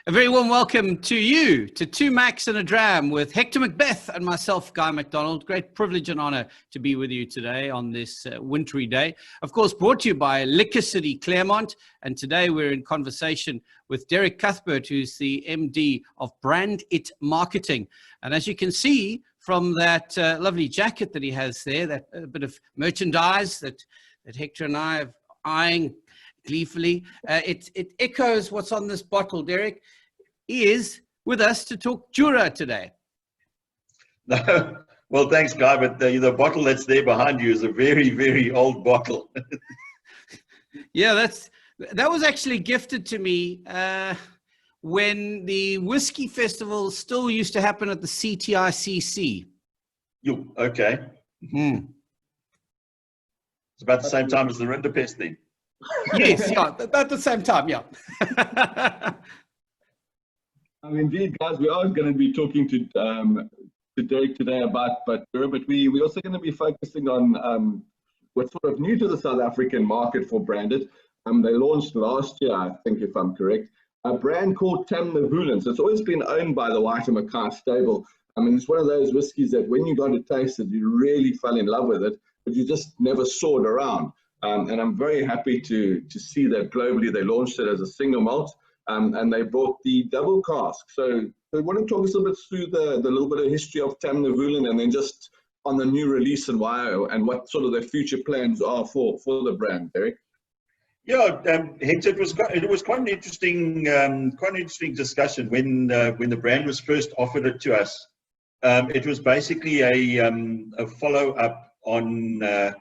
A very warm welcome to you, to 2Macs&aDram with Hector Macbeth and myself, Guy MacDonald. Great privilege and honor to be with you today on this wintry day. Of course, brought to you by Liquor City, Claremont. And today we're in conversation with Derek Cuthbert, who's the MD of Brandit Marketing. And as you can see from that lovely jacket that he has there, that bit of merchandise that Hector and I are eyeing gleefully. It echoes what's on this bottle. Derek is with us to talk Jura today. No, well, thanks, Guy, but the bottle that's there behind you is a very, very old bottle. Yeah, that was actually gifted to me when the whiskey festival still used to happen at the CTICC. You okay? It's about the same time as the Rinderpest then. Yes, yeah, about the same time, yeah. Indeed, guys, we are going to be talking to Derek today about Jura, but we're also going to be focusing on what's sort of new to the South African market for Brandit. They launched last year, I think, if I'm correct, a brand called Tamnavulin. So it's always been owned by the White stable. It's one of those whiskies that when you got to taste it, you really fell in love with it, but you just never saw it around. And I'm very happy to see that globally they launched it as a single malt, and they brought the double cask. So they want to talk us a little bit through the little bit of history of Tamnavulin, and then just on the new release and why, and what sort of their future plans are for the brand, Derek. Yeah, Hector, it was quite an interesting discussion when the brand was first offered it to us. It was basically a follow up on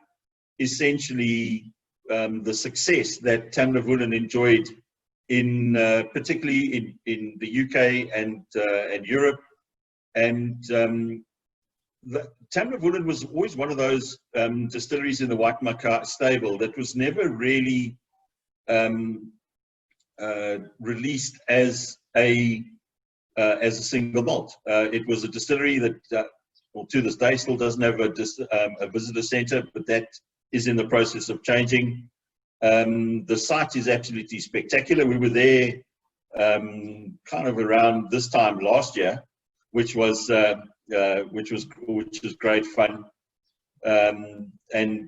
essentially the success that Tamnavulin enjoyed in particularly in the UK and Europe, and Tamnavulin was always one of those distilleries in the White stable that was never really released as a single malt. It was a distillery that, well, to this day still doesn't have a visitor centre, but that is in the process of changing. The site is absolutely spectacular. We were there kind of around this time last year, which was great fun, and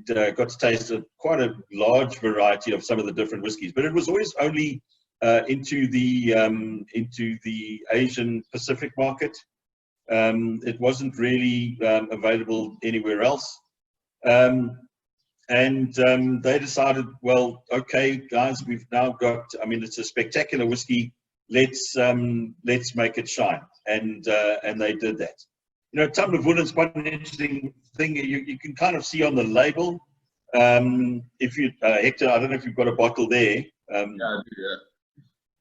got to taste quite a large variety of some of the different whiskies. But it was always only into the Asian Pacific market. It wasn't really available anywhere else. And they decided, well, okay, guys, we've now got, it's a spectacular whiskey. Let's make it shine. And they did that. Tamnavulin's quite an interesting thing. You can kind of see on the label. If you, Hector, I don't know if you've got a bottle there. Yeah, I do, yeah.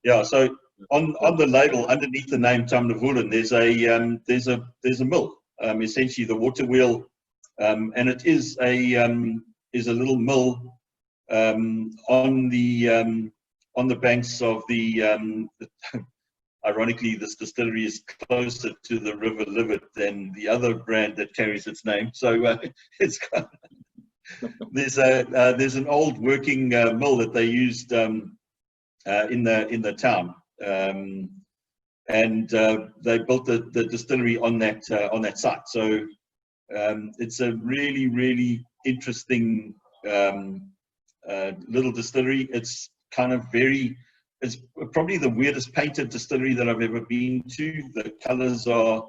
Yeah, so on the label, underneath the name Tamnavulin, there's a mill, essentially the water wheel, and it is a little mill on the banks of the. Ironically, this distillery is closer to the River Livet than the other brand that carries its name. So it's there's an old working mill that they used in the town, and they built the distillery on that site. So it's a really, really interesting little distillery. It's kind of it's probably the weirdest painted distillery that I've ever been to. The colors are,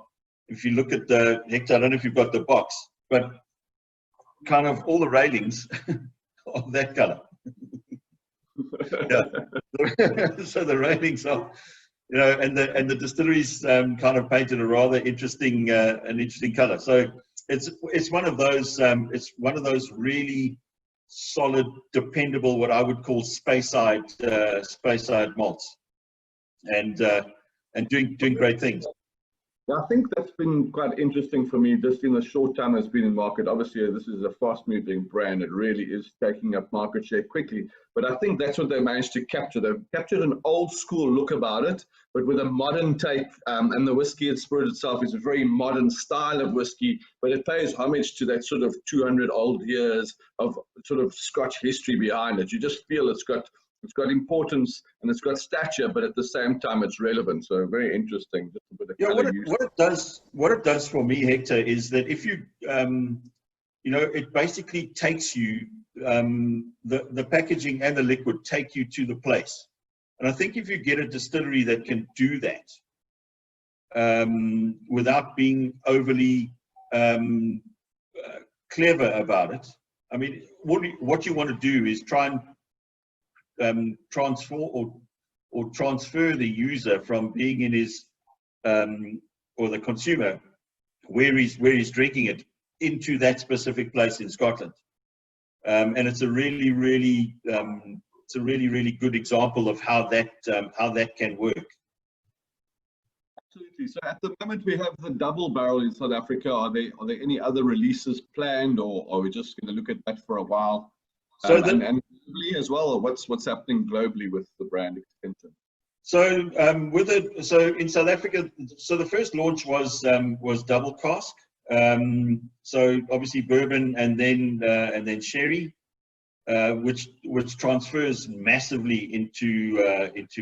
if you look at Hector, I don't know if you've got the box, but kind of all the railings are that color. Yeah. So the railings are, and the distillery's kind of painted a rather interesting color. So it's one of those really solid, dependable, what I would call space-side malts, and doing great things. Yeah, I think that's been quite interesting for me just in the short time it's been in market. Obviously, this is a fast-moving brand. It really is taking up market share quickly. But I think that's what they managed to capture. They've captured an old-school look about it, but with a modern take. And the whiskey and spirit itself is a very modern style of whiskey, but it pays homage to that sort of 200 old years of sort of Scotch history behind it. You just feel it's got It's got importance and it's got stature, but at the same time it's relevant. So very interesting. Just a bit of Yeah, color what it does for me, Hector, is that if you it basically takes you the packaging and the liquid take you to the place. And I think if you get a distillery that can do that without being overly clever about it, I mean, what you want to do is try and transfer the user from being in his or the consumer where he's drinking it into that specific place in Scotland. And it's a really good example of how that can work. Absolutely. So at the moment we have the double barrel in South Africa. Are there any other releases planned, or are we just going to look at that for a while? So and globally as well, or what's happening globally with the brand extension? So so in South Africa, so the first launch was double cask. So obviously bourbon and then sherry, which transfers massively into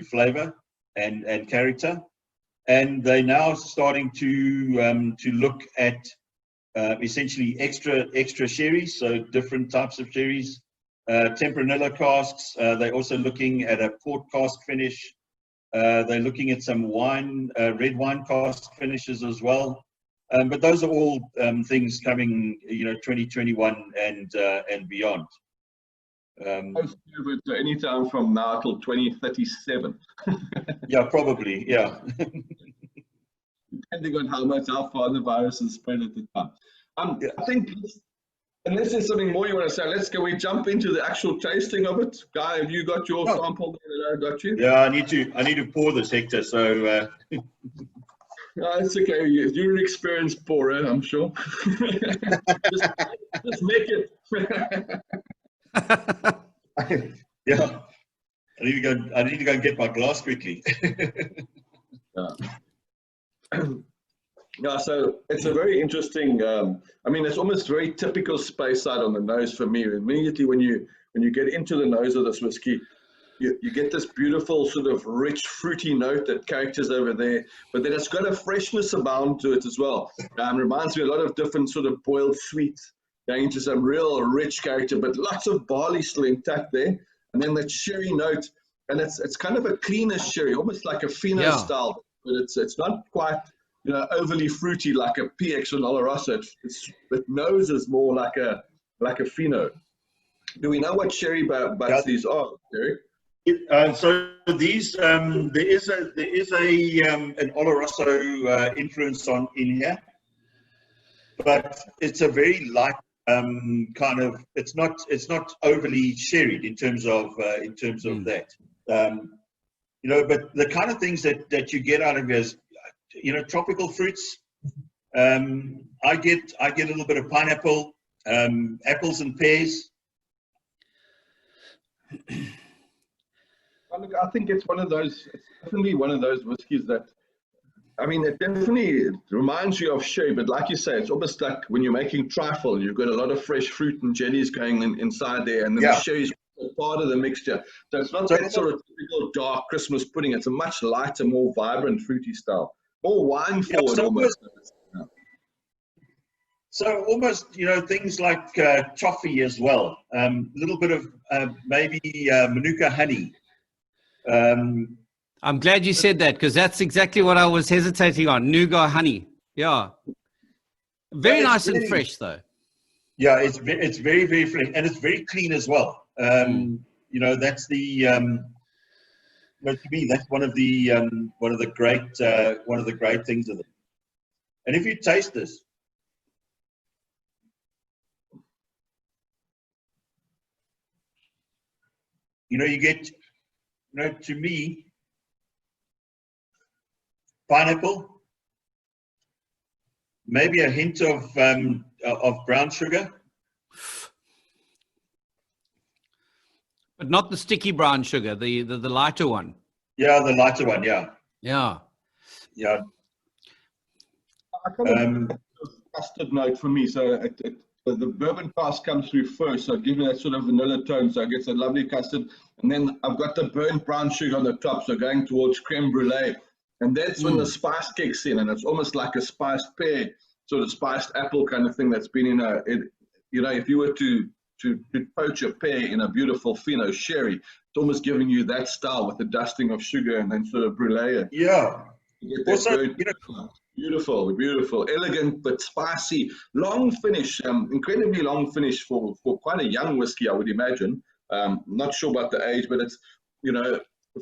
flavor and character. And they're now starting to look at essentially extra sherries, so different types of sherries, Tempranillo casks. They're also looking at a port cask finish. They're looking at some red wine cask finishes as well. But those are all things coming, 2021 and beyond. Anytime from now till 2037. Yeah, probably. Yeah. Depending on how far the virus is spread at the time. Yeah. I think, unless there's something more you want to say, can we jump into the actual tasting of it? Guy, have you got your sample there that I got you? Yeah, I need to pour this, Hector. So. No, it's okay. You're an experienced pourer, I'm sure. just make it. Yeah, I need to go and get my glass quickly. Yeah, so it's a very interesting. I mean, it's almost very typical Speyside on the nose for me. Immediately when you get into the nose of this whiskey, you get this beautiful sort of rich fruity note that characters over there, but then it's got a freshness abound to it as well. Reminds me a lot of different sort of boiled sweets, going into some real rich character, but lots of barley still intact there. And then that sherry note, and it's kind of a cleaner sherry, almost like a fino style, but it's not quite overly fruity like a PX or an Oloroso. It noses more like a fino. Do we know what sherry butts these are, Derek? So these there is an Oloroso influence in here, but it's a very light kind of. It's not overly sherried in terms of that. But the kind of things that you get out of it is, tropical fruits. I get a little bit of pineapple, apples and pears. Look, I think it's definitely one of those whiskies that, I mean, it definitely reminds you of sherry, but like you say, it's almost like when you're making trifle, you've got a lot of fresh fruit and jellies going inside there, and then the sherry's part of the mixture. So it's not that sort of typical dark Christmas pudding. It's a much lighter, more vibrant, fruity style. More wine forward almost. So almost, things like toffee as well. A little bit of maybe Manuka honey. I'm glad you said that, because that's exactly what I was hesitating on. Nougat honey. Yeah. Very nice and fresh, though. Yeah, it's very, very fresh, and it's very clean as well. That's the to me, that's one of the great things of it. And if you taste this, you get, to me, pineapple, maybe a hint of brown sugar, but not the sticky brown sugar, the lighter one. Yeah, the lighter one. Yeah. Yeah. I kind of custard note for me, so the bourbon cask comes through first, so give me that sort of vanilla tone, so it gets a lovely custard. And then I've got the burnt brown sugar on the top, so going towards creme brulee. And that's when the spice kicks in, and it's almost like a spiced pear, sort of spiced apple kind of thing that's been in a, you know, if you were to poach a pear in a beautiful Fino sherry, it's almost giving you that style with the dusting of sugar and then sort of brulee. Yeah. Also, beautiful, beautiful, elegant but spicy, long finish, incredibly long finish for quite a young whiskey, I would imagine. Not sure about the age, but it's, you know,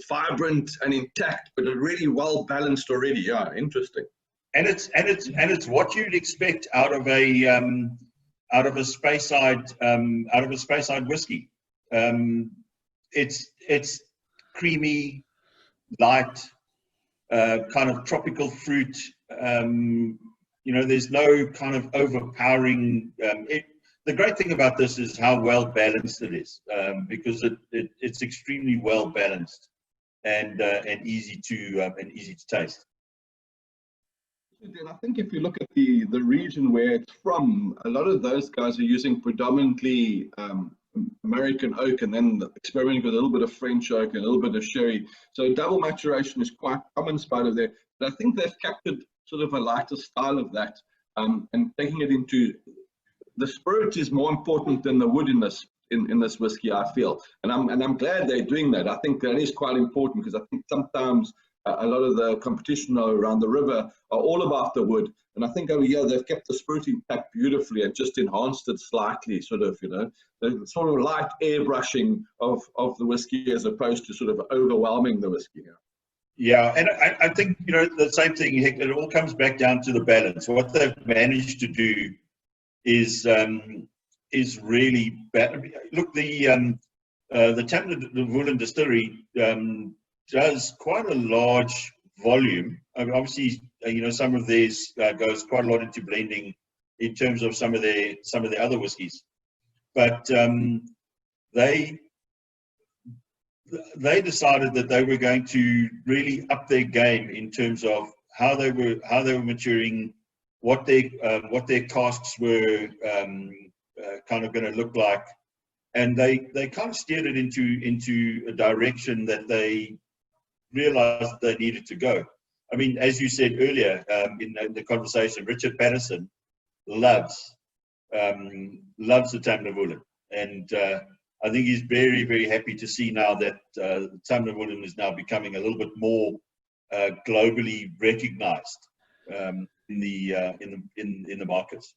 vibrant and intact, but really well balanced already. Yeah, interesting. And it's what you'd expect out of a Speyside whiskey. It's creamy, light, kind of tropical fruit. You know, there's no kind of overpowering. The great thing about this is how well balanced it is, because it's extremely well balanced and easy to taste. And I think if you look at the region where it's from, a lot of those guys are using predominantly American oak, and then experimenting with a little bit of French oak and a little bit of sherry. So double maturation is quite common spot of there. But I think they've captured sort of a lighter style of that, and taking it into the spirit is more important than the wood in this whiskey, I feel, and I'm glad they're doing that. I think that is quite important, because I think sometimes a lot of the competition around the river are all about the wood, and I think over here they've kept the spirit intact beautifully and just enhanced it slightly, sort of, you know, the sort of light airbrushing of the whiskey as opposed to sort of overwhelming the whiskey. Yeah, and I think, you know, the same thing, it all comes back down to the balance. What they've managed to do is really bad. Look, the Tamnavulin distillery does quite a large volume. I mean, obviously, you know, some of theirs goes quite a lot into blending in terms of some of the other whiskies, but they decided that they were going to really up their game in terms of how they were maturing, what their casks were kind of going to look like, and they kind of steered it into a direction that they realized they needed to go. I mean, as you said earlier in the conversation, Richard Patterson loves the Tamnavulin, and I think he's very, very happy to see now that Tamnavulin is now becoming a little bit more globally recognized in the markets.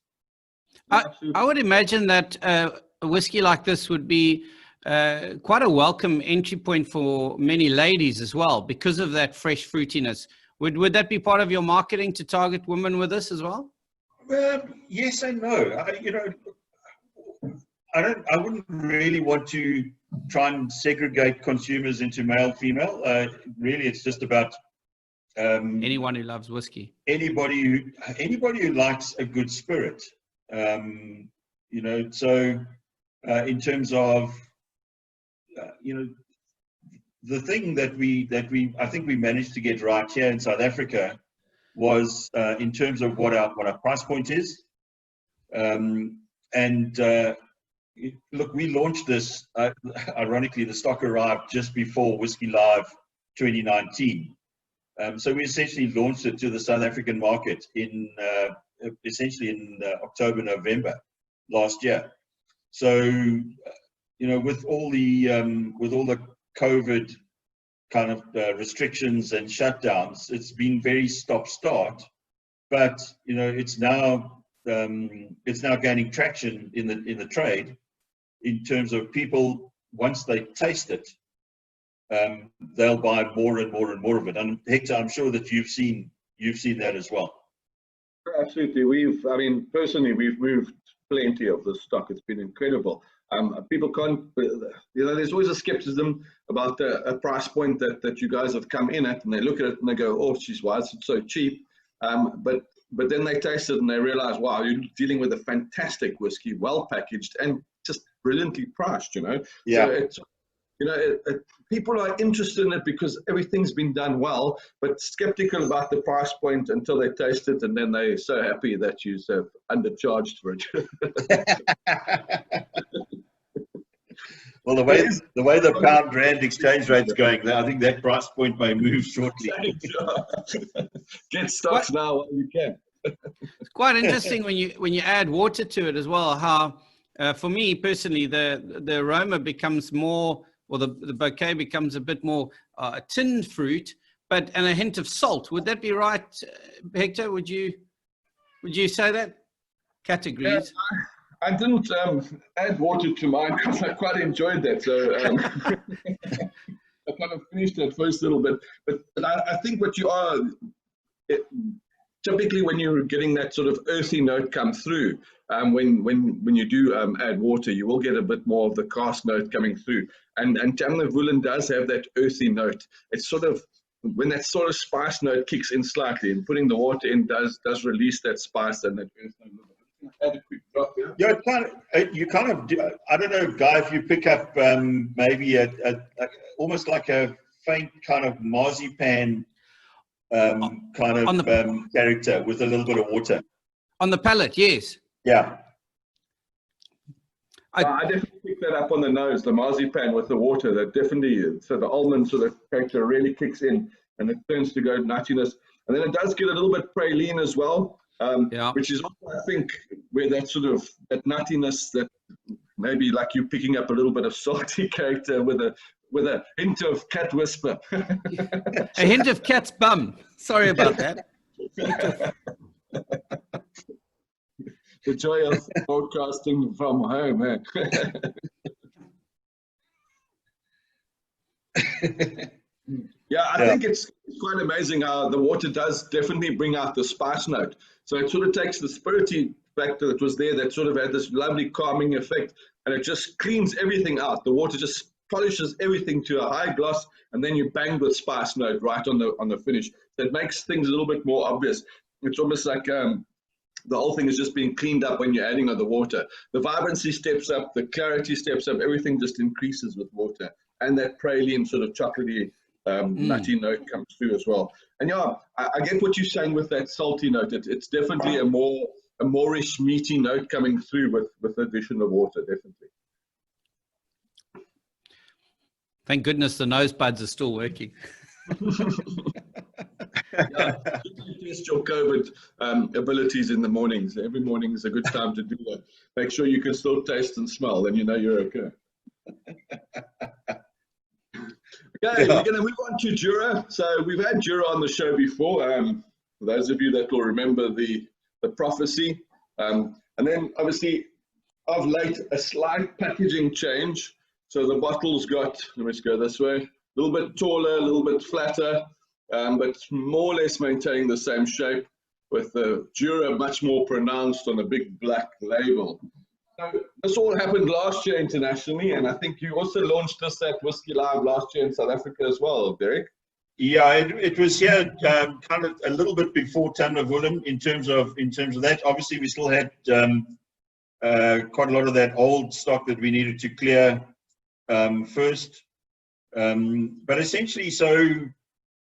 I would imagine that a whiskey like this would be quite a welcome entry point for many ladies as well, because of that fresh fruitiness. Would that be part of your marketing to target women with this as well? Yes and no. I wouldn't really want to try and segregate consumers into male, female. Really, it's just about anyone who loves whiskey. Anybody who likes a good spirit. You know, so in terms of you know, the thing that I think we managed to get right here in South Africa was in terms of what our price point is, and look, we launched this. Ironically, the stock arrived just before Whiskey Live 2019, so we essentially launched it to the South African market in essentially in October, November last year. So, you know, with all the COVID kind of restrictions and shutdowns, it's been very stop-start. But you know, it's now gaining traction in the trade in terms of people, once they taste it, they'll buy more and more and more of it. And Hector, I'm sure that you've seen that as well. Absolutely. I mean, personally, we've moved plenty of the stock. It's been incredible. People can't, you know, there's always a skepticism about a price point that you guys have come in at, and they look at it and they go, oh, geez, why is it so cheap? But then they taste it and they realize, wow, you're dealing with a fantastic whiskey, well packaged and just brilliantly priced, you know. Yeah. So you know, people are interested in it because everything's been done well, but skeptical about the price point until they taste it, and then they're so happy that you've undercharged for it. Well, the way the pound-rand exchange rate's going, I think that price point may move shortly. Get stocks now while you can. It's quite interesting when you add water to it as well. How, for me personally, the aroma becomes more, or the bouquet becomes a bit more tinned fruit, and a hint of salt. Would that be right, Hector? Would you say that? Categories. Yeah, I didn't add water to mine because I quite enjoyed that. So I kind of finished that first little bit. But I think what you are, typically when you're getting that sort of earthy note come through, when you do add water, you will get a bit more of the cask note coming through. And Tamnavulin does have that earthy note. It's sort of, when that sort of spice note kicks in slightly, and putting the water in does release that spice and that earth note. Add a quick drop here. Yeah, you kind of do, I don't know, Guy, if you pick up maybe a almost like a faint kind of marzipan character with a little bit of water. On the palate, yes. Yeah. I definitely pick that up on the nose, the marzipan with the water. That definitely, so the almond sort of character really kicks in, and it turns to go nuttiness. And then it does get a little bit praline as well. Which is also, I think, where that sort of that nuttiness, that maybe like you picking up a little bit of salty character with a hint of cat whisper. A hint of cat's bum. Sorry about that. The joy of broadcasting from home, eh? Yeah, I think it's quite amazing how the water does definitely bring out the spice note. So it sort of takes the spirity factor that was there, that sort of had this lovely calming effect, and it just cleans everything out. The water just polishes everything to a high gloss, and then you bang the spice note right on the finish. So it makes things a little bit more obvious. It's almost like the whole thing is just being cleaned up when you're adding on the water. The vibrancy steps up, the clarity steps up, everything just increases with water, and that praline sort of chocolatey nutty note comes through as well. And yeah, I get what you're saying with that salty note. It's definitely a moreish meaty note coming through with the addition of water, definitely. Thank goodness the nose buds are still working. Yeah, test your COVID abilities in the mornings. Every morning is a good time to do that. Make sure you can still taste and smell, then you know you're okay. Okay, we're going to move on to Jura. So we've had Jura on the show before. For those of you that will remember the prophecy. And then obviously of late, a slight packaging change. So the bottle's got, let me just go this way, a little bit taller, a little bit flatter, but more or less maintaining the same shape, with the Jura much more pronounced on a big black label. So this all happened last year internationally, and I think you also launched this at Whiskey Live last year in South Africa as well, Derek. Yeah, it was here kind of a little bit before Tamnavulin in terms of that. Obviously, we still had quite a lot of that old stock that we needed to clear first. But essentially, so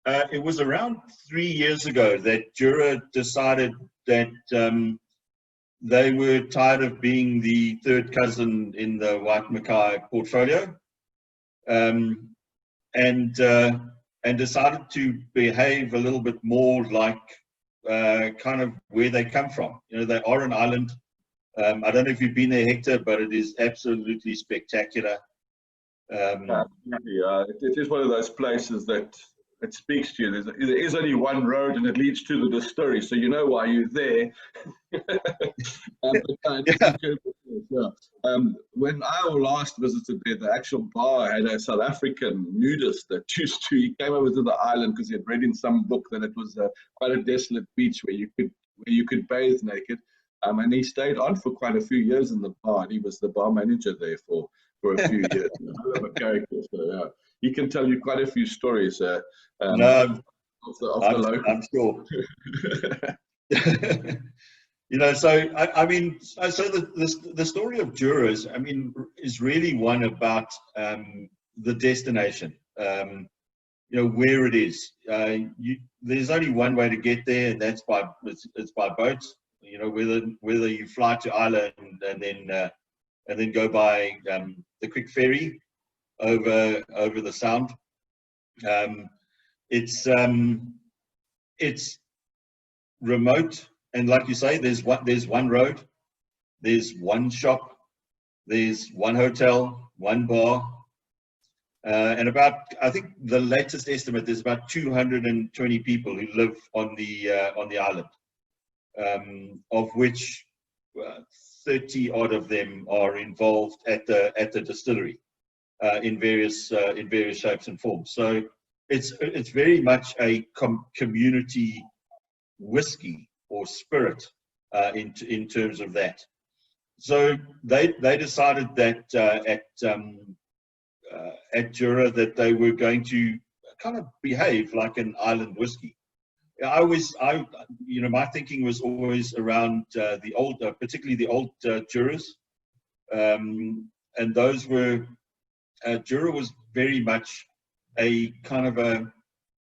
it was around 3 years ago that Jura decided that they were tired of being the third cousin in the White Mackay portfolio, and decided to behave a little bit more like kind of where they come from. You know, they are an island. I don't know if you've been there, Hector, but it is absolutely spectacular. Yeah, it is one of those places that it speaks to you. There is only one road and it leads to the distillery, so you know why you're there. When I last visited there, the actual bar had a South African nudist that he came over to the island because he had read in some book that it was quite a desolate beach where you could bathe naked. And he stayed on for quite a few years in the bar, and he was the bar manager there for a few years. A character, so yeah, he can tell you quite a few stories. I'm sure. You know, so I mean, so the story of Jura is really one about the destination. Where it is. There's only one way to get there, and that's by boat. Whether you fly to Isla and then go by the quick ferry over the Sound. It's remote, and like you say, there's one road, there's one shop, there's one hotel, one bar. And I think the latest estimate, there's about 220 people who live on the island, of which 30 odd of them are involved at the distillery in various shapes and forms. So it's very much a community whiskey or spirit in terms of that. So they decided that at Jura that they were going to kind of behave like an island whiskey. My thinking was always around the old, particularly the old Juras, and those were Jura was very much a kind of a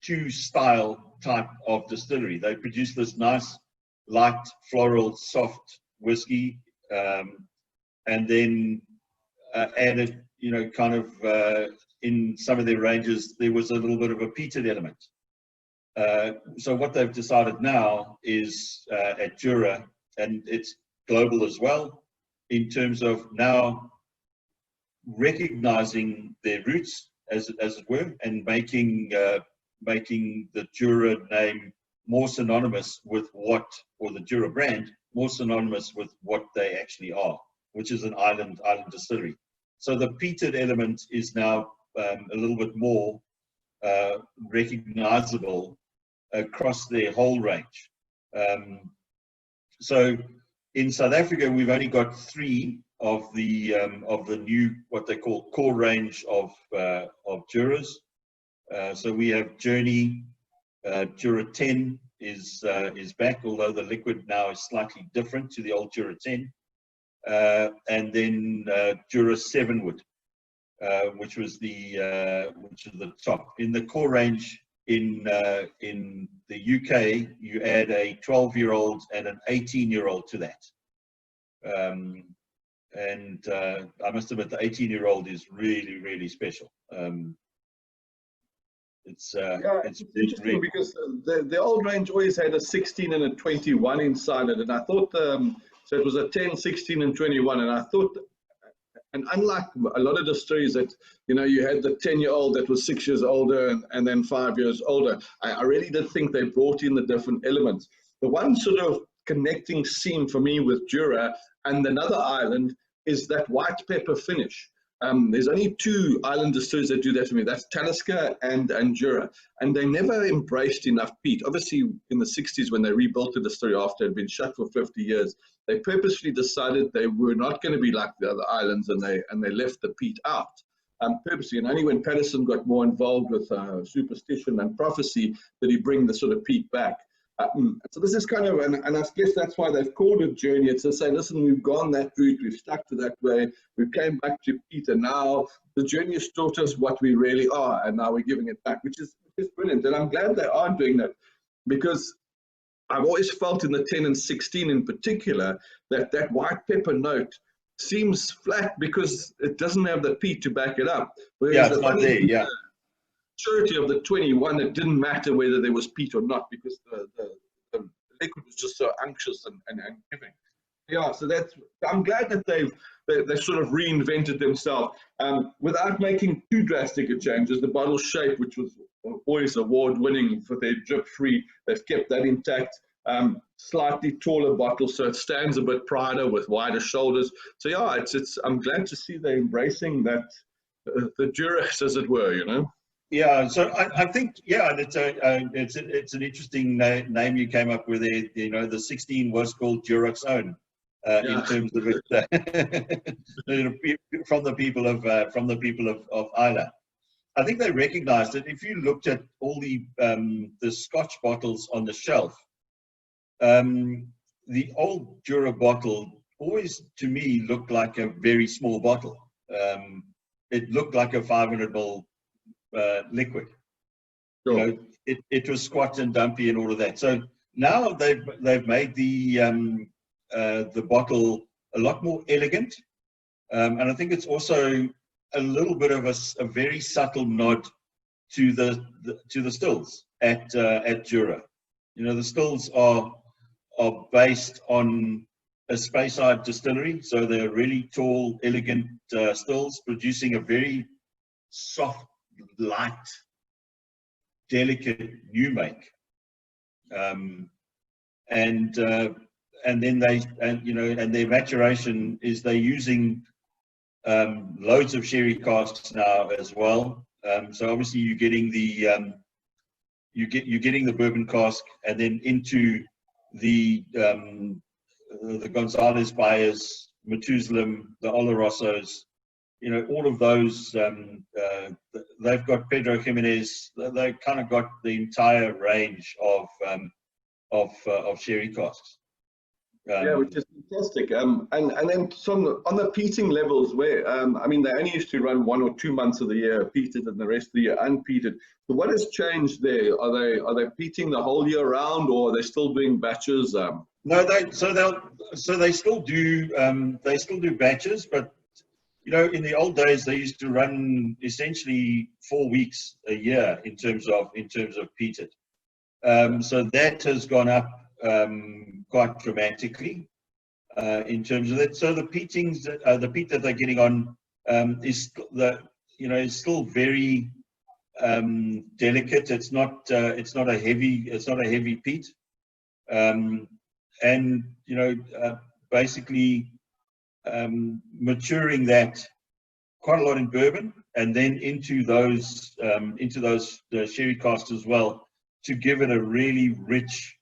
two-style type of distillery. They produced this nice, light, floral, soft whiskey, and then added, in some of their ranges, there was a little bit of a peated element. So what they've decided now is at Jura, and it's global as well, in terms of now recognizing their roots, as it were, and making the Jura name more synonymous with or the Jura brand more synonymous with what they actually are, which is an island distillery. So the peated element is now a little bit more recognizable across their whole range. So in South Africa, we've only got 3 of the new, what they call core range of Juras. So we have Journey, Jura 10 is back, although the liquid now is slightly different to the old Jura 10. And then Jura 7 Wood, which is the top. In the core range in the UK, you add a 12-year-old and an 18-year-old to that. And I must admit, the 18-year-old is really, really special. It's interesting really, because the old range always had a 16 and a 21 inside it, and I thought so it was a 10, 16, and 21, and I thought, and unlike a lot of distilleries that you had the 10-year-old that was 6 years older and then 5 years older, I really did think they brought in the different elements. The one sort of connecting seam for me with Jura and another island is that white pepper finish. There's only 2 island distilleries that do that for me. That's Talisker and Jura. And they never embraced enough peat. Obviously, in the 60s, when they rebuilt the distillery after it had been shut for 50 years, they purposely decided they were not going to be like the other islands, and they left the peat out purposely. And only when Patterson got more involved with superstition and prophecy did he bring the sort of peat back. So this is kind of, and I guess that's why they've called it Journey. It's to say, listen, we've gone that route, we've stuck to that way, we came back to peat, and now the journey has taught us what we really are, and now we're giving it back, which is brilliant. And I'm glad they are doing that, because I've always felt in the 10 and 16 in particular that white pepper note seems flat because it doesn't have the peat to back it up. Whereas it's not there, yeah. Maturity of the 21, it didn't matter whether there was peat or not, because the liquid was just so unctuous and giving. Yeah, so I'm glad that they've sort of reinvented themselves without making too drastic a changes. The bottle shape, which was always award-winning for their drip-free, they've kept that intact. Slightly taller bottle, so it stands a bit prider with wider shoulders. So yeah, I'm glad to see they're embracing that the Durex, as it were, Yeah, so I think, yeah, it's an interesting name you came up with there. The 16 was called Durex Own in terms of it from the people of Isla. I think they recognised it. If you looked at all the Scotch bottles on the shelf, the old Jura bottle always, to me, looked like a very small bottle. it looked like a 500 ml liquid. Sure. You know, it was squat and dumpy and all of that. So now they've made the bottle a lot more elegant, and I think it's also a little bit of a very subtle nod to the stills at Jura. You know, the stills are based on a Speyside distillery, so they're really tall, elegant stills, producing a very soft, light, delicate new make. And then their maturation is they're using loads of sherry casks now as well. So obviously you're getting the bourbon cask, and then into the Gonzalez Bayers, Methuselah, the Olorosos, you know, all of those. They've got Pedro Jimenez. They've kind of got the entire range of sherry casks. Yeah, which is fantastic. And then on the peating levels, where I mean, they only used to run 1 or 2 months of the year peated and the rest of the year unpeated. So what has changed there? Are they peating the whole year round, or are they still doing batches? No, they still do batches, but you know, in the old days they used to run essentially 4 weeks a year in terms of peated. So that has gone up quite dramatically in terms of that. So the peatings, the peat that they're getting on is still very delicate. It's not a heavy peat, and you know, basically maturing that quite a lot in bourbon, and then into those sherry casks as well, to give it a really rich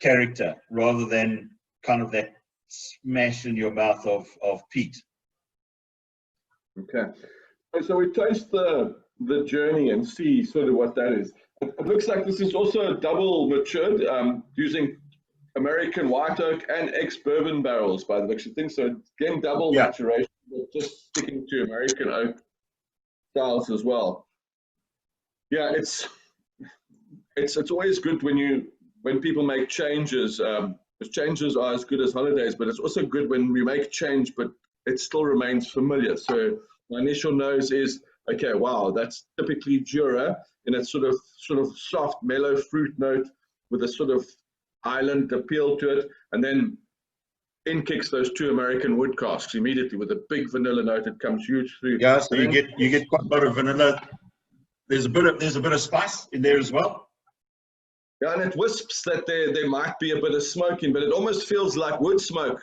character, rather than kind of that smash in your mouth of peat. Okay, so we taste the journey and see sort of what that is. It looks like this is also double matured, using American white oak and ex-bourbon barrels by the looks of things. So again, double maturation, but just sticking to American oak styles as well. Yeah, it's always good when people make changes. Because changes are as good as holidays, but it's also good when we make change, but it still remains familiar. So my initial nose is, okay, wow, that's typically Jura, and it's sort of soft, mellow fruit note with a sort of island appeal to it, and then in kicks those 2 American wood casks immediately with a big vanilla note that comes huge through. Yeah, so you get quite a lot of vanilla. There's a bit of spice in there as well. Yeah, and it wisps that there might be a bit of smoke in, but it almost feels like wood smoke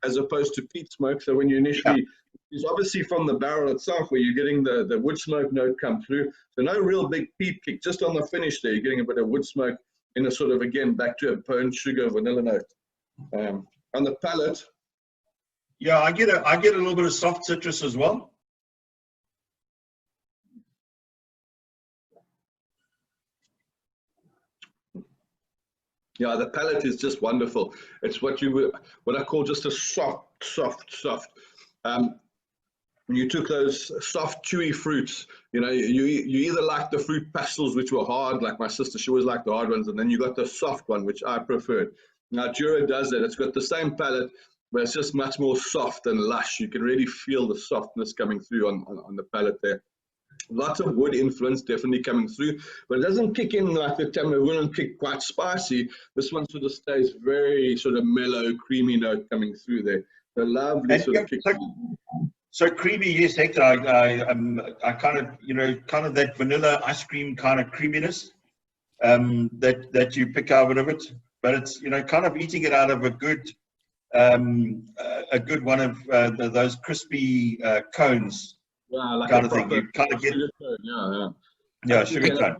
as opposed to peat smoke. So when you initially, it's obviously from the barrel itself where you're getting the wood smoke note come through. So no real big peat kick, just on the finish there, you're getting a bit of wood smoke in a sort of, again, back to a burnt sugar vanilla note. On the palate. Yeah, I get a little bit of soft citrus as well. Yeah, the palate is just wonderful. It's what I call just a soft. When you took those soft, chewy fruits, you know, you either like the fruit pastels, which were hard, like my sister, she always liked the hard ones, and then you got the soft one, which I preferred. Now, Jura does that. It's got the same palate, but it's just much more soft and lush. You can really feel the softness coming through on the palate there. Lots of wood influence definitely coming through, but it doesn't kick in like the Tamnavulin kick, quite spicy. This one sort of stays very sort of mellow, creamy note coming through there. The lovely sort of kick. So creamy, yes, Hector. I kind of that vanilla ice cream kind of creaminess that you pick out of it, but it's, you know, kind of eating it out of a good one of those crispy cones. Yeah, like kind of thing. You kind of get sugar cone, yeah, sugar cone.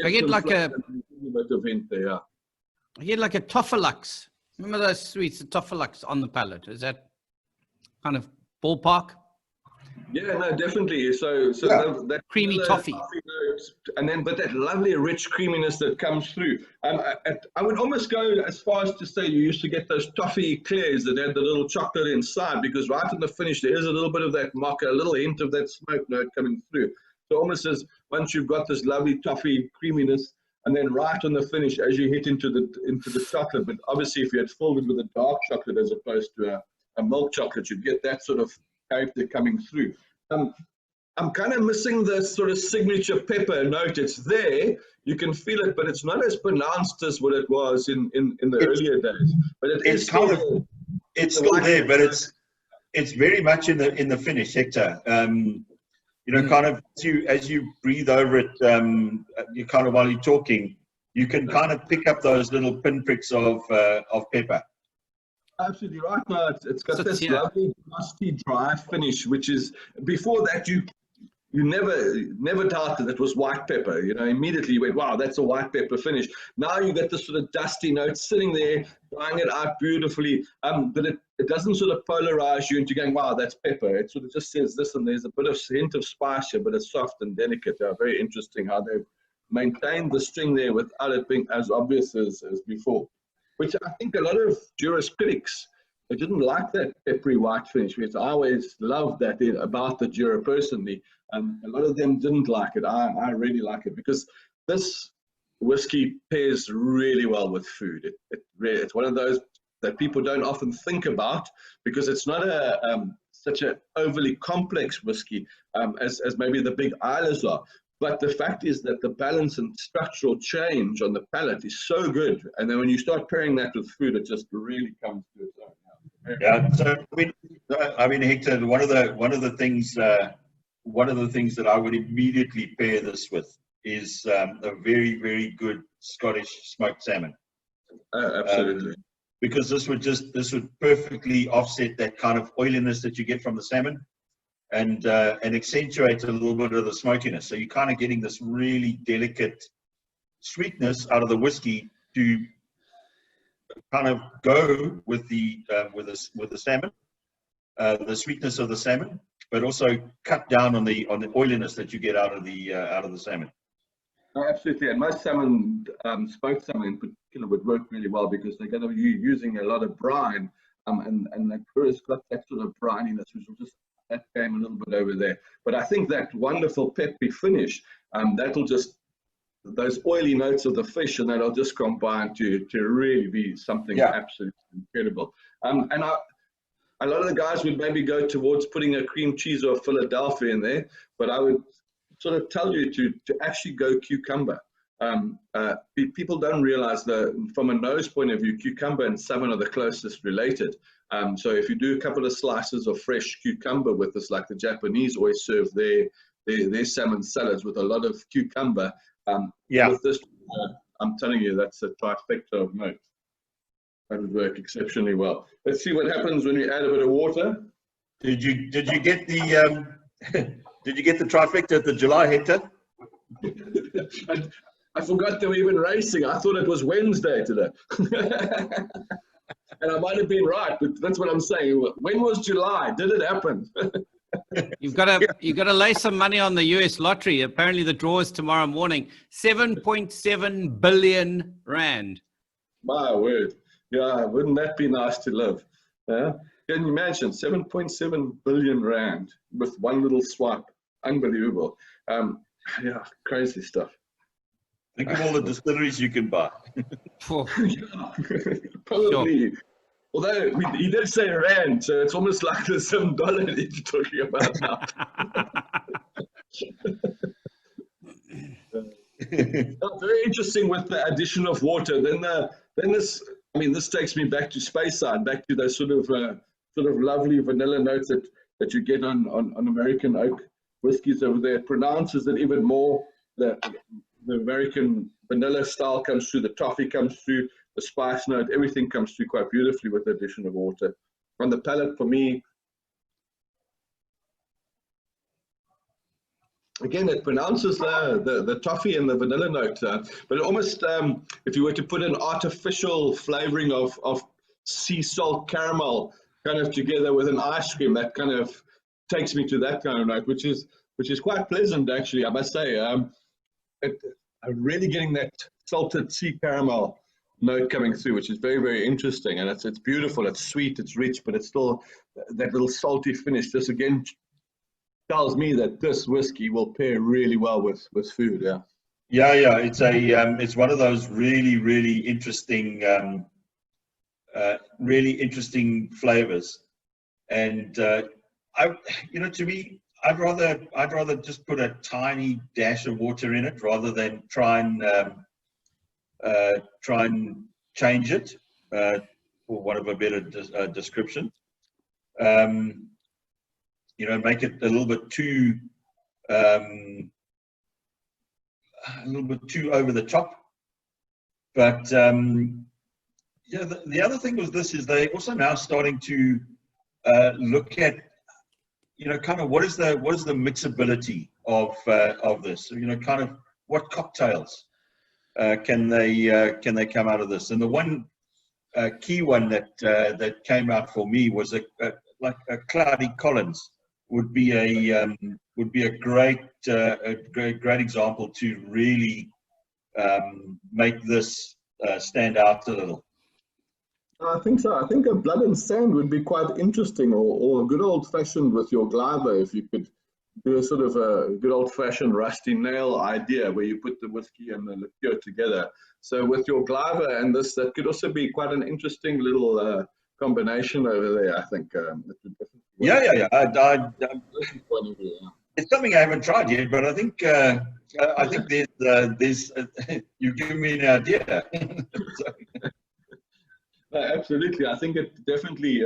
I get like a Toffalux. Remember those sweets, the Toffalux on the palate? Is that kind of ballpark? Yeah, no, definitely. So Yeah. that Creamy vanilla toffee. notes, and then but that lovely rich creaminess that comes through. I would almost go as far as to say you used to get those toffee eclairs that had the little chocolate inside, because right in the finish there is a little bit of that mocha, a little hint of that smoke note coming through. So almost as once you've got this lovely toffee creaminess, and then right on the finish as you hit into the chocolate. But obviously, if you had filled it with a dark chocolate as opposed to a milk chocolate, you'd get that sort of character coming through. I'm kind of missing the sort of signature pepper note. It's there, you can feel it, but it's not as pronounced as what it was in the earlier days. But it's kind of, it's still there, but it's very much in the finish, Hector. You know, kind of as you breathe over it, you kind of while you're talking, you can kind of pick up those little pinpricks of pepper. Absolutely right. No, it's got this lovely musty dry finish, which is, before that you never doubted it was white pepper. You know, immediately you went, wow, that's a white pepper finish. Now you get this sort of dusty note sitting there, drying it out beautifully. But it doesn't sort of polarize you into going, wow, that's pepper. It sort of just says this, and there's a bit of hint of spice here, but it's soft and delicate. Very interesting how they've maintained the string there without it being as obvious as before. Which I think a lot of Jura's critics, they didn't like that peppery white finish, which I always loved that about the Jura personally. A lot of them didn't like it. I really like it because this whiskey pairs really well with food. It's one of those that people don't often think about because it's not such an overly complex whiskey as maybe the big Islers are. But the fact is that the balance and structural change on the palate is so good. And then when you start pairing that with food, it just really comes to its own. Yeah. So I mean, Hector, one of the things that I would immediately pair this with is a very, very good Scottish smoked salmon. Absolutely. Because this would perfectly offset that kind of oiliness that you get from the salmon. And accentuate a little bit of the smokiness. So you're kind of getting this really delicate sweetness out of the whiskey to kind of go with the salmon, the sweetness of the salmon, but also cut down on the oiliness that you get out of the salmon. Oh, absolutely, and most salmon, smoked salmon in particular, would work really well because they're going to be using a lot of brine, and the Jura's got that sort of brininess, which will just that came a little bit over there. But I think that wonderful peppery finish, that'll just, those oily notes of the fish, and that'll just combine to really be something absolutely incredible. And a lot of the guys would maybe go towards putting a cream cheese or a Philadelphia in there, but I would sort of tell you to actually go cucumber. People don't realize that from a nose point of view, cucumber and salmon are the closest related. So if you do a couple of slices of fresh cucumber with this, like the Japanese always serve their salmon salads with a lot of cucumber. With this, I'm telling you, that's a trifecta of notes. That would work exceptionally well. Let's see what happens when you add a bit of water. Did you get the did you get the trifecta at the July, Hector? I forgot they were even racing. I thought it was Wednesday today. And I might have been right, but that's what I'm saying. When was July? Did it happen? You've got to lay some money on the US lottery. Apparently the draw is tomorrow morning. 7.7 billion rand. My word. Yeah, wouldn't that be nice to live? Yeah. Can you imagine 7.7 billion rand with one little swipe? Unbelievable. Yeah, crazy stuff. Think of all the distilleries you can buy. Probably. Sure. Although he did say rand, so it's almost like there's some dollar that you're talking about now. Very interesting with the addition of water. Then this takes me back to Speyside, back to those sort of lovely vanilla notes that you get on American oak whiskies over there. It pronounces it even more. The American vanilla style comes through, the toffee comes through, the spice note, everything comes through quite beautifully with the addition of water. On the palate, for me, again, it pronounces the toffee and the vanilla note, but it almost, if you were to put an artificial flavoring of sea salt caramel kind of together with an ice cream, that kind of takes me to that kind of note, which is quite pleasant actually, I must say. I'm really getting that salted sea caramel note coming through, which is very, very interesting, and it's beautiful. It's sweet, it's rich, but it's still that little salty finish. This again tells me that this whiskey will pair really well with food. Yeah. Yeah. It's one of those really interesting, flavors, and to me, I'd rather just put a tiny dash of water in it rather than try and change it, for want of a better description. Make it a little bit too over the top. But the other thing with this is they also now starting to look at kind of what is the mixability of this. Kind of what cocktails can they come out of this. And the one key one that came out for me was like a Cloudy Collins would be a great example to really make this stand out a little. I think so. I think a blood and sand would be quite interesting, or a good old fashioned with your glider, if you could do a sort of a good old fashioned rusty nail idea where you put the whiskey and the liqueur together. So with your glider and this, that could also be quite an interesting little combination over there, I think. Yeah. It's something I haven't tried yet, but I think there's you give me an idea. Absolutely, I think it definitely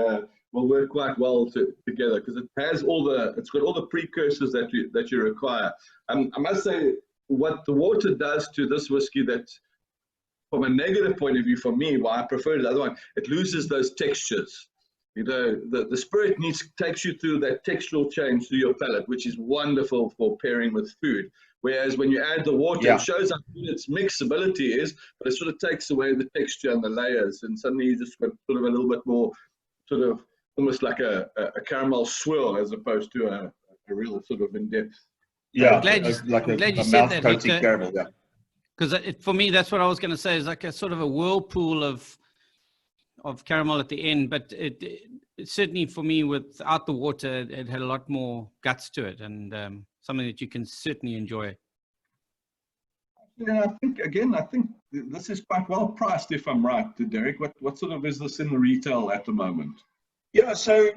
will work quite well together, because it's got all the precursors that you require. I must say, what the water does to this whiskey, that from a negative point of view for me, why I prefer the other one, it loses those textures. The spirit takes you through that textural change through your palate, which is wonderful for pairing with food. Whereas when you add the water, it shows how good its mixability is, but it sort of takes away the texture and the layers, and suddenly you just got sort of a little bit more, sort of almost like a caramel swirl as opposed to a real sort of in-depth. Yeah, I'm glad you said that, Hector. Caramel, yeah. Because for me, that's what I was going to say, is like a sort of a whirlpool of caramel at the end, but it certainly for me, without the water, it had a lot more guts to it, and something that you can certainly enjoy. Yeah, I think this is quite well priced, if I'm right, Derek. What sort of is this in the retail at the moment? Yeah, so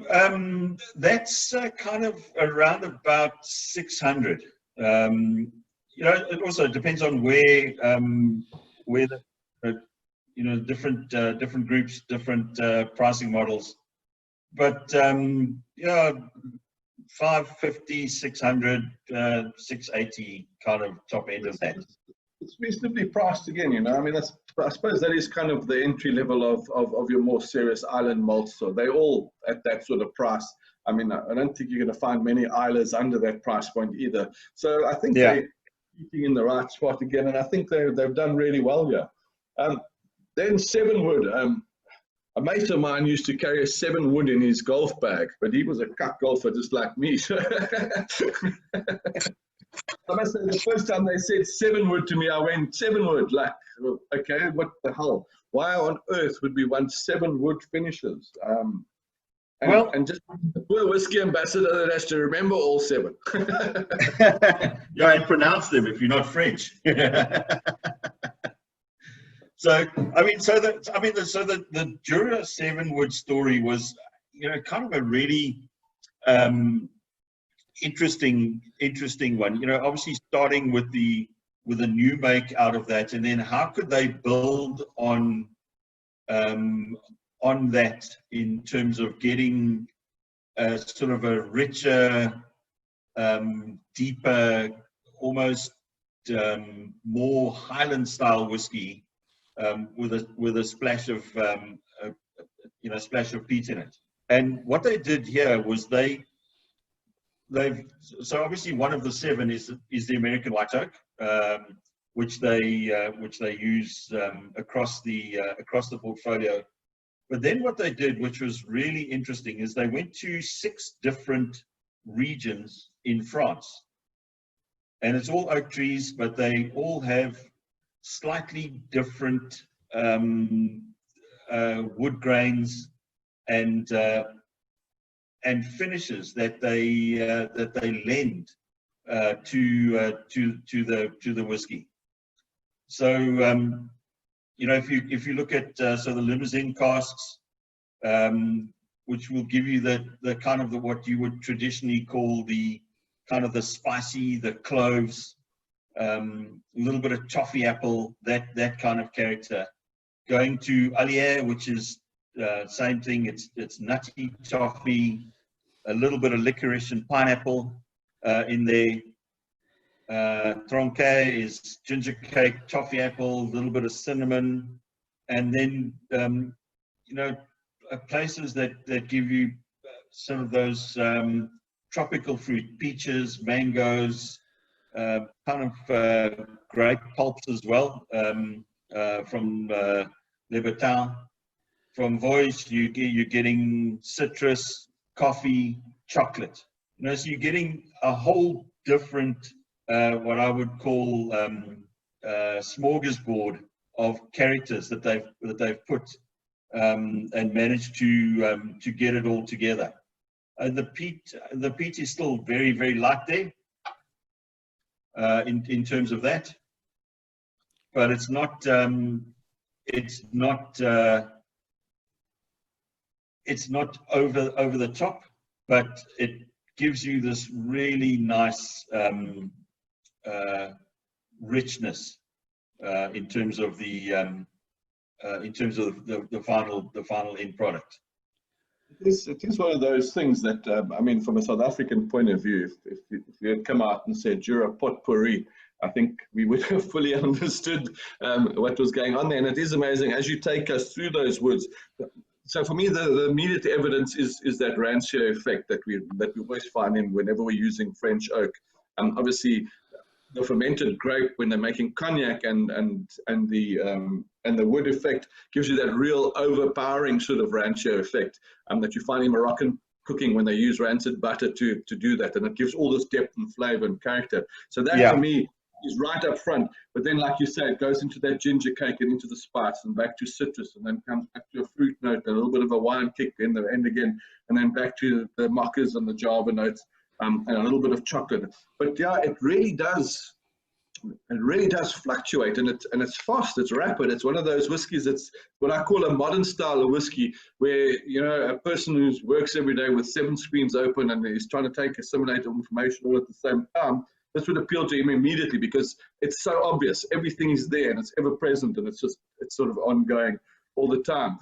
that's kind of around about 600. It also depends on where the different groups, different pricing models, but 550, 600, 680 kind of top end of that. It's reasonably priced again, I mean, I suppose that is kind of the entry level of your more serious island malts. So they're all at that sort of price. I mean, I don't think you're going to find many islers under that price point either. So I think they're eating in the right spot again, and I think they've done really well here. Then 7-wood. A mate of mine used to carry a 7-wood in his golf bag, but he was a cut golfer just like me. I must say, the first time they said 7-wood to me, I went, 7-wood, like, okay, what the hell? Why on earth would we want 7-wood finishes? And just the poor whiskey ambassador that has to remember all 7. Yeah, and pronounce them if you're not French. So the Jura 7-wood story was, kind of a really interesting one. Obviously starting with a new make out of that, and then how could they build on that in terms of getting sort of a richer, deeper, almost more Highland style whiskey. With a splash of peat in it. And what they did here was so obviously one of the 7 is the American white oak, which they use across the portfolio. But then what they did, which was really interesting, is they went to 6 different regions in France. And it's all oak trees, but they all have slightly different wood grains and finishes that they lend to the whiskey. So you know, if you look at so the limousine casks, which will give you the kind of what you would traditionally call the kind of the spicy, the cloves, a little bit of toffee apple, that kind of character. Going to Allier, which is same thing. It's nutty toffee, a little bit of licorice and pineapple in there. Tronquet is ginger cake, toffee apple, a little bit of cinnamon, and then you know, places that give you some of those tropical fruit, peaches, mangoes, kind of grape pulps as well, from Libertin. From Voice, you're getting citrus, coffee, chocolate. You know, so you're getting a whole different, what I would call smorgasbord of characters that they've put and managed to get it all together. The peat is still very, very light there in terms of that, but it's not over the top, but it gives you this really nice richness in terms of the final end product. It is one of those things that, I mean, from a South African point of view, if you had come out and said Jura potpourri, I think we would have fully understood what was going on there. And it is amazing as you take us through those woods. So for me, the immediate evidence is that rancio effect that we always find in whenever we're using French oak. Obviously, the fermented grape when they're making cognac and the wood effect gives you that real overpowering sort of rancio effect that you find in Moroccan cooking when they use rancid butter to do that, and it gives all this depth and flavor and character. So that for me is right up front. But then, like you say, it goes into that ginger cake and into the spice and back to citrus, and then comes back to a fruit note, and a little bit of a wine kick in the end again, and then back to the mockers and the Java notes. And a little bit of chocolate, but yeah, it really does fluctuate, and it's fast, it's rapid. It's one of those whiskies that's what I call a modern style of whiskey, where, you know, a person who works every day with 7 screens open and is trying to assimilate information all at the same time, this would appeal to him immediately because it's so obvious. Everything is there and it's ever present, and it's sort of ongoing all the time.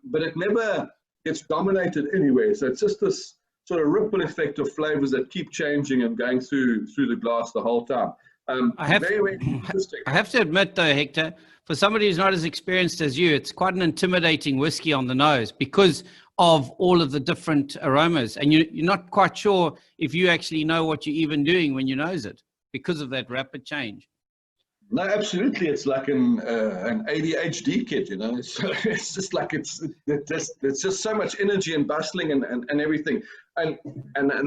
But it never gets dominated anywhere. So it's just this sort of ripple effect of flavors that keep changing and going through the glass the whole time. I have to admit, though, Hector, for somebody who's not as experienced as you, it's quite an intimidating whiskey on the nose because of all of the different aromas, and you're not quite sure if you actually know what you're even doing when you nose it because of that rapid change. No, absolutely. It's like an ADHD kid, you know. So it's just like it's just so much energy and bustling and everything, and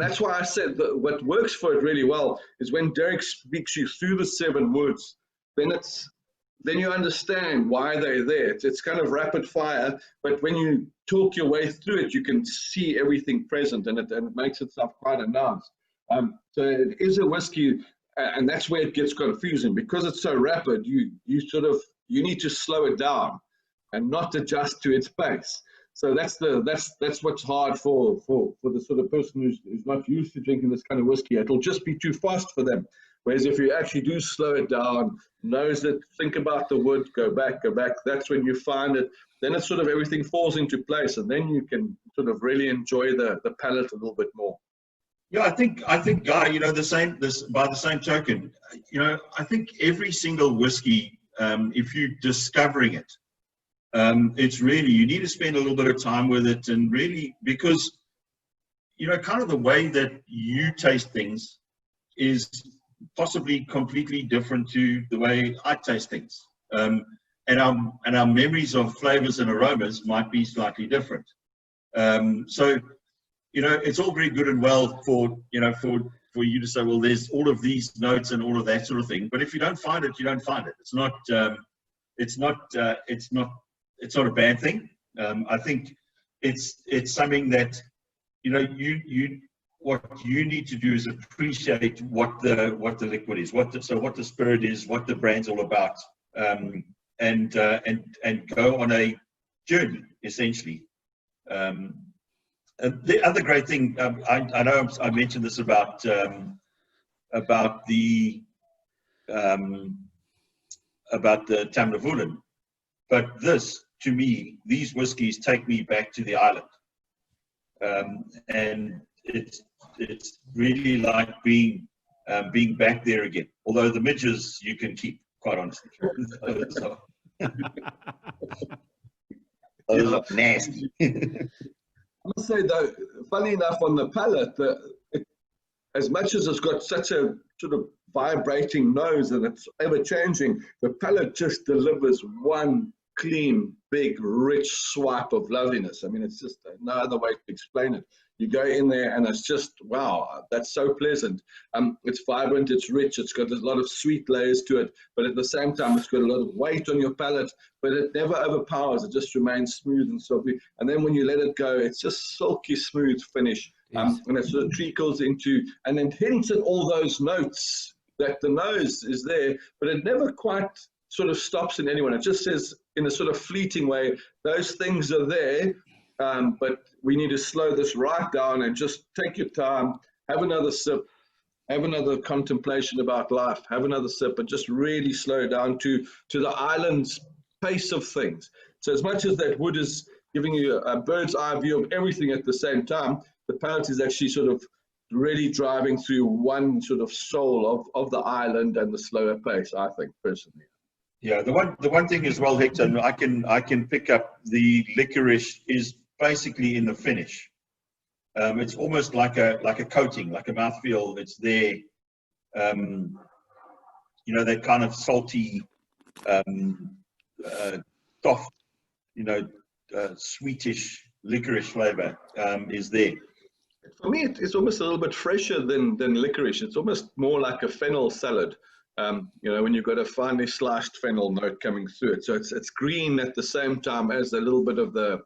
that's why I said that what works for it really well is when Derek speaks you through the 7 woods, then you understand why they're there. It's kind of rapid fire, but when you talk your way through it, you can see everything present, and it makes itself quite announced. So it is a whiskey. And that's where it gets confusing because it's so rapid. You need to slow it down and not adjust to its pace. So that's what's hard for the sort of person who's not used to drinking this kind of whiskey. It'll just be too fast for them. Whereas if you actually do slow it down, nose it, think about the wood, go back, that's when you find it. Then it's sort of everything falls into place, and then you can sort of really enjoy the palate a little bit more. Yeah, I think, Guy, you know, by the same token, you know, I think every single whiskey, if you're discovering it, it's really, you need to spend a little bit of time with it, and really, because, you know, kind of the way that you taste things is possibly completely different to the way I taste things. And our memories of flavors and aromas might be slightly different. So, you know, it's all very good and well for, you know, for you to say, well, there's all of these notes and all of that sort of thing. But if you don't find it, you don't find it. It's not a bad thing. I think it's something that, you know, what you need to do is appreciate what the liquid is, what the spirit is, what the brand's all about, and go on a journey essentially. And the other great thing, I know I mentioned this about the Tamnavulin, but this, to me, these whiskies take me back to the island, and it's really like being back there again. Although the midges you can keep, quite honestly. Those look nasty. I must say though, funny enough, on the palate, as much as it's got such a sort of vibrating nose and it's ever changing, the palate just delivers one clean, big, rich swipe of loveliness. I mean, it's just no other way to explain it. You go in there and it's just, wow, that's so pleasant. It's vibrant, it's rich, it's got a lot of sweet layers to it, but at the same time, it's got a lot of weight on your palate, but it never overpowers. It just remains smooth and softly. And then when you let it go, it's just silky smooth finish. And it sort of trickles into, and then hints at all those notes that the nose is there, but it never quite sort of stops in anyone. It just says in a sort of fleeting way, those things are there, but we need to slow this right down and just take your time, have another sip, have another contemplation about life, have another sip, and just really slow down to the island's pace of things. So as much as that wood is giving you a bird's eye view of everything at the same time, the palate is actually sort of really driving through one sort of soul of the island and the slower pace, I think, personally. Yeah, the one thing as well, Hector, I can pick up the licorice is basically in the finish. It's almost like a coating, like a mouthfeel. It's there. You know, that kind of salty, soft, you know, sweetish licorice flavor is there. For me, it's almost a little bit fresher than licorice. It's almost more like a fennel salad. You know, when you've got a finely sliced fennel note coming through it. So it's green at the same time as a little bit of the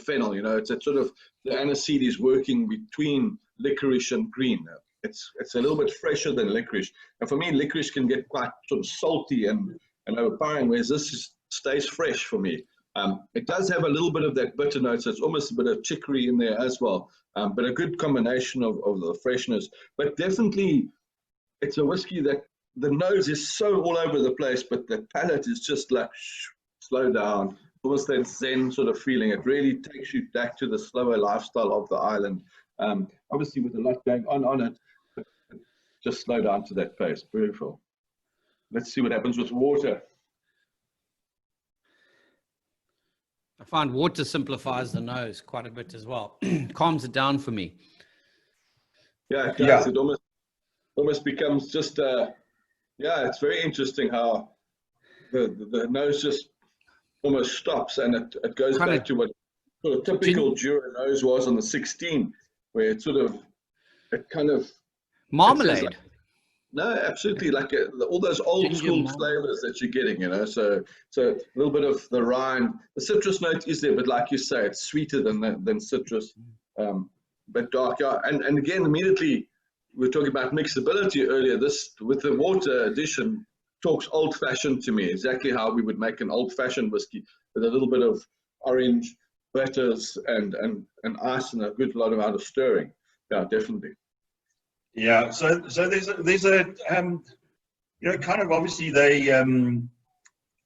fennel, you know, it's a sort of, the aniseed is working between licorice and green. It's a little bit fresher than licorice. And for me, licorice can get quite sort of salty and overpowering, whereas this stays fresh for me. It does have a little bit of that bitter note, so it's almost a bit of chicory in there as well, but a good combination of the freshness. But definitely, it's a whiskey that the nose is so all over the place, but the palate is just like slow down, almost that Zen sort of feeling. It really takes you back to the slower lifestyle of the island. Obviously, with a lot going on it, but just slow down to that pace. Beautiful. Let's see what happens with water. I find water simplifies the nose quite a bit as well. Calms it down for me. Yeah, it does. It almost becomes just yeah, it's very interesting how the nose just almost stops, and it goes back to what sort of typical Jura nose was on the 16, where it kind of marmalade. Like, no, absolutely, like all those old school flavors that you're getting, you know. So a little bit of the rind, the citrus note is there, but like you say, it's sweeter than citrus, but darker. And again, immediately. We were talking about mixability earlier. This, with the water addition, talks old-fashioned to me, exactly how we would make an old-fashioned whiskey, with a little bit of orange, bitters, and ice, and a good lot amount of stirring. Yeah, definitely. Yeah, so there's a you know, kind of obviously they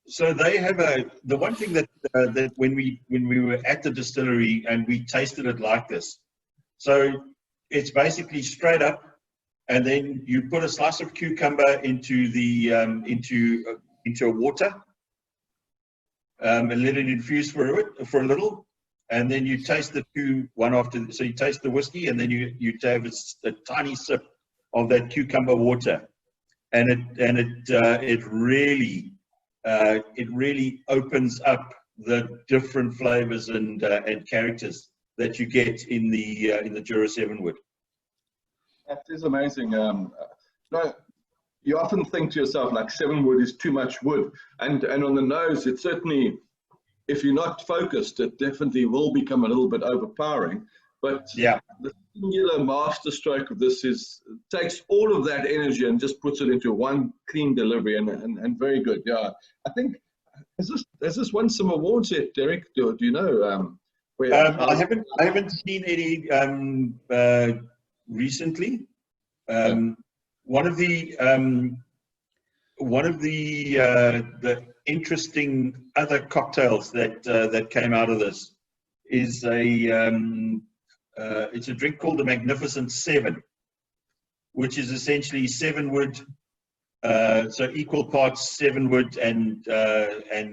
so they have the one thing that that when we were at the distillery and we tasted it like this, so it's basically straight up. And then you put a slice of cucumber into the into a water, and let it infuse for a little, and then you taste the two one after. So you taste the whiskey, and then you have a tiny sip of that cucumber water, and it really opens up the different flavors and characters that you get in the Jura 7 wood. That is amazing. No, you often think to yourself, like, 7 wood is too much wood, and on the nose, it certainly, if you're not focused, it definitely will become a little bit overpowering. But Yeah, the singular master stroke of this takes all of that energy and just puts it into one clean delivery, and very good. Yeah, I think has this won some awards yet, Derek? Do you know? I haven't seen any recently. One of the interesting other cocktails that came out of this is it's a drink called the Magnificent Seven, which is essentially 7 wood, so equal parts 7 wood and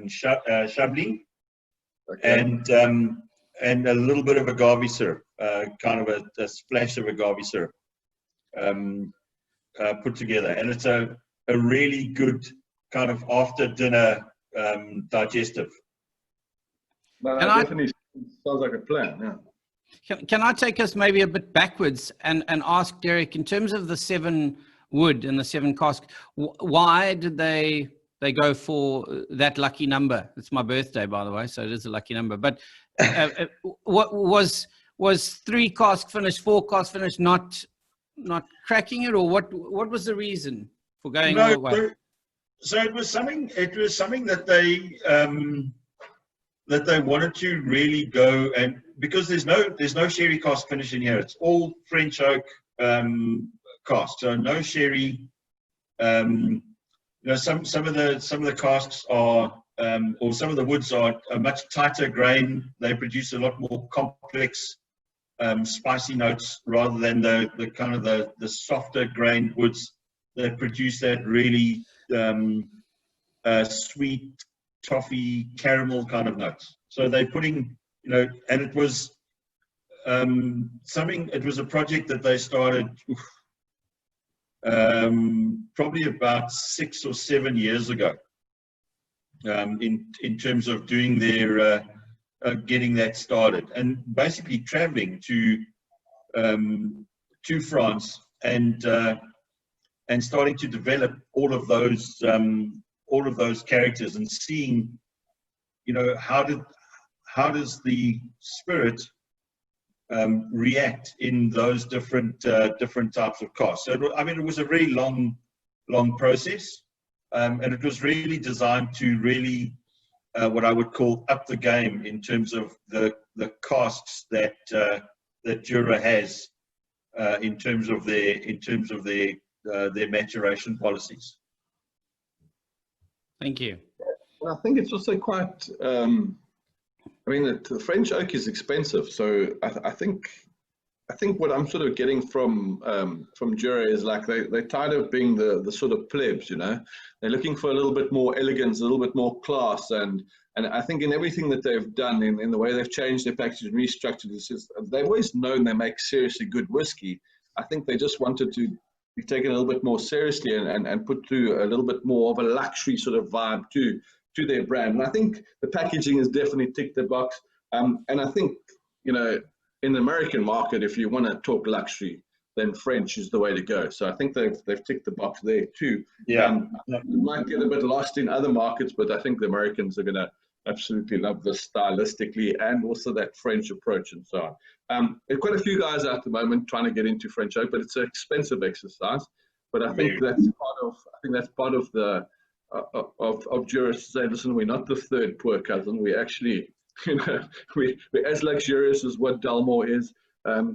Chablis, Okay. and a little bit of agave syrup, kind of a splash of agave syrup, put together, and it's a really good kind of after dinner digestive. No, Can definitely sounds like a plan. Yeah. Can I take us maybe a bit backwards and ask Derek, in terms of the 7 wood and the 7 cask, why did they go for that lucky number? It's my birthday, by the way, so it is a lucky number. But what was 3 cask finish, 4 cask finish not cracking it, or what was the reason for going all the way? So it was something that they wanted to really go, and because there's no sherry cask finish in here, it's all French oak cask, so no sherry. You know, some of the casks are, or some of the woods are a much tighter grain. They produce a lot more complex spicy notes rather than the kind of the softer grained woods that produce that really sweet toffee caramel kind of notes. So they're putting, you know, and it was it was a project that they started probably about 6 or 7 years ago, in terms of doing their getting that started, and basically traveling to France and starting to develop all of those characters, and seeing, you know, how does the spirit react in those different types of casks. So I mean, it was a very long process, and it was really designed to really what I would call up the game in terms of the casks that Jura has in terms of their maturation policies. Thank you. Well, I think it's also quite. I mean, the French oak is expensive, so I think what I'm sort of getting from Jura is, like, they're tired of being the sort of plebs, you know. They're looking for a little bit more elegance, a little bit more class, and I think in everything that they've done, in the way they've changed their package and restructured this, they've always known they make seriously good whiskey. I think they just wanted to be taken a little bit more seriously and put through a little bit more of a luxury sort of vibe to their brand. And I think the packaging has definitely ticked the box. And I think, you know, in the American market, if you want to talk luxury, then French is the way to go. So I think they've ticked the box there too. Yeah. It might get a bit lost in other markets, but I think the Americans are going to absolutely love this stylistically, and also that French approach and so on. There are quite a few guys at the moment trying to get into French oak, but it's an expensive exercise. But I think that's part of the of Jura to say, listen, we're not the third poor cousin. We actually, you know, we're as luxurious as what Dalmore is.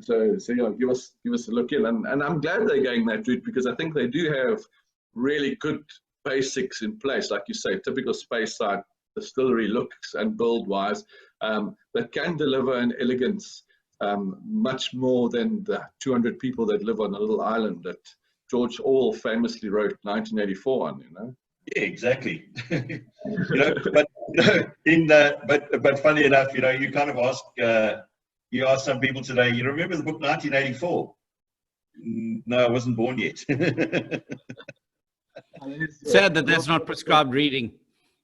So you know, give us a look in, and I'm glad they're going that route, because I think they do have really good basics in place, like you say, typical Speyside distillery looks and build wise, that can deliver an elegance much more than the 200 people that live on a little island that George Orwell famously wrote 1984 on, you know. Yeah, exactly. You know, but funny enough, you know, you kind of ask some people today, you remember the book 1984? No, I wasn't born yet. Sad that that's not prescribed reading.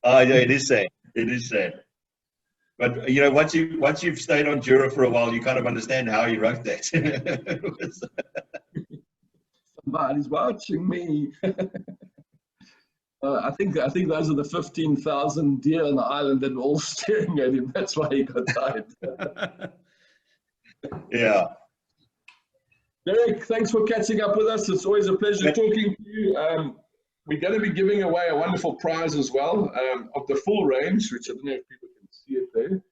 Oh, yeah, it is sad. It is sad. But you know, once you've stayed on Jura for a while, you kind of understand how he wrote that. Somebody's watching me. I think those are the 15,000 deer on the island that were all staring at him. That's why he got tired. Yeah. Derek, thanks for catching up with us. It's always a pleasure talking to you. We're going to be giving away a wonderful prize as well of the full range, which I don't know if people can see it there,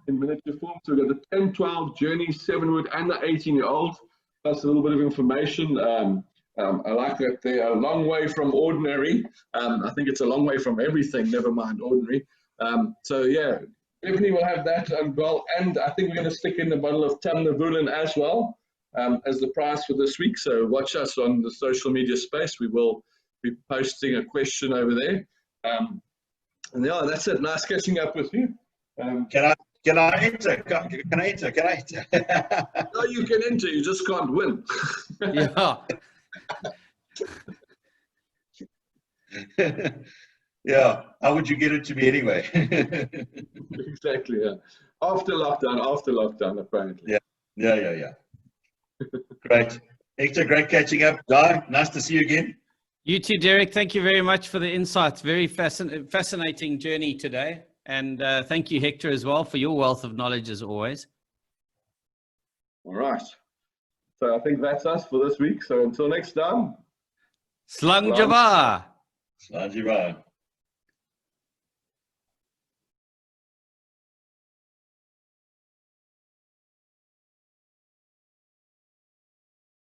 in miniature form. So we've got the 10-12 Journey 7-wood and the 18-year-old, plus a little bit of information. I like that they're a long way from ordinary. I think it's a long way from everything, never mind ordinary. So yeah, definitely we'll have that as well. And I think we're going to stick in a bottle of Tamnavulin as well as the prize for this week. So watch us on the social media space. We will be posting a question over there. And yeah, that's it. Nice catching up with you. Can I enter? Can I enter? No, you can enter. You just can't win. Yeah. Yeah, how would you get it to me anyway? Exactly, yeah. After lockdown, apparently. Yeah. Great. Hector, great catching up. Guy, nice to see you again. You too, Derek. Thank you very much for the insights. Very fascinating journey today. And thank you, Hector, as well, for your wealth of knowledge as always. All right. So I think that's us for this week. So until next time. Slang Java. Slang Java.